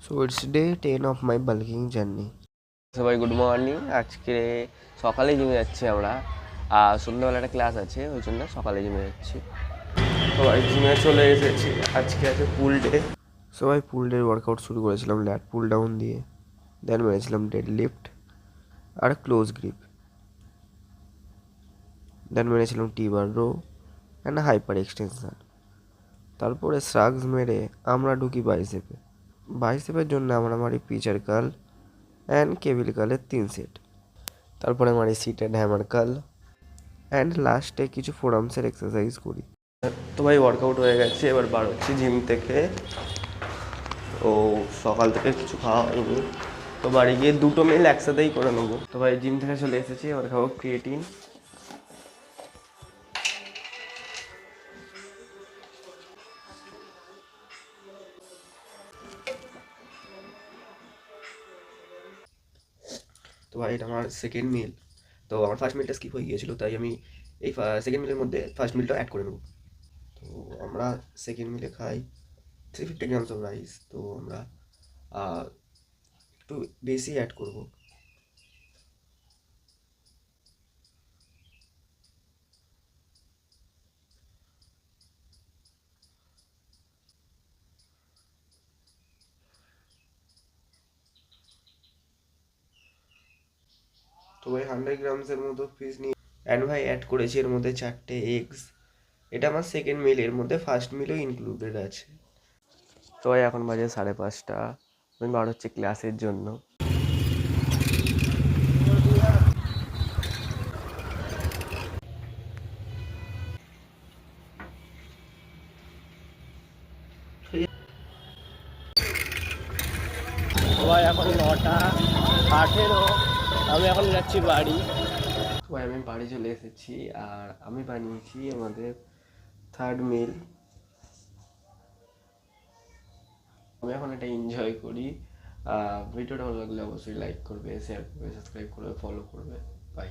So it's day 10 of my bulking journey. সবাই good morning. আজকে সকালে জিমে যাচ্ছি আমরা, আর সন্ধ্যাবেলা একটা ক্লাস আছে, ওই জন্য সকালে জিমে যাচ্ছি। সবাই জিমে চলে এসেছি, আজকে আছে পুল day. So I pull day workout শুরু করেছিলাম ল্যাট পুল ডাউন দিয়ে, দেন মেরেছিলাম ডেড লিফট আর ক্লোজ গ্রিপ, দেন মেরেছিলাম T bar row and hyper extension. তারপরে শ্রাগস মেরে আমরা ঢুকি বাইসেপে। বাইসেপের জন্য আমরা মারি পিচার কাল অ্যান্ড কেবিল কালের 3 সেট। তারপরে মারি সিট অ্যান্ড হ্যামার কাল অ্যান্ড লাস্টে কিছু ফোরামসের এক্সারসাইজ করি। তো ভাই ওয়ার্কআউট হয়ে গেছে, এবার বার হচ্ছি জিম থেকে। ও সকাল থেকে কিছু খাওয়া হয়নি, তো বাড়ি গিয়ে দুটো মিল একসাথেই করে নেবো। তো ভাই জিম থেকে চলে এসেছি, এবার খাবো ক্রিয়েটিন। তো ভাই এটা আমার সেকেন্ড মিল। তো আমার ফার্স্ট মিলটা স্কিপ হয়ে গিয়েছিলো, তাই আমি এই সেকেন্ড মিলের মধ্যে ফার্স্ট মিলটা অ্যাড করে নেবো। তো আমরা সেকেন্ড মিলে খাই 350 গ্রামস অফ রাইস। তো আমরা একটু বেশি অ্যাড করবো। তো ভাই 100 গ্রামসের মতো ফিশ নিয়ে অ্যান্ড ভাই অ্যাড করেছি এর মধ্যে 4টে এগস। এটা আমার সেকেন্ড মিল, এর মধ্যে ফার্স্ট মিলও ইনক্লুডেড আছে। তো ভাই এখন বাজে 5:30, আমি বার হচ্ছে ক্লাসের জন্য। ভাই এখন 9:18, আমি এখন যাচ্ছি বাড়ি। তো ভাই আমি বাড়ি চলে এসেছি, আর আমি বানিয়েছি আমাদের থার্ড মিল। আমি এখন এটা এনজয় করি। ভিডিওটা ভালো লাগলে অবশ্যই লাইক করবে, শেয়ার করবে, সাবস্ক্রাইব করবে, ফলো করবে। বাই।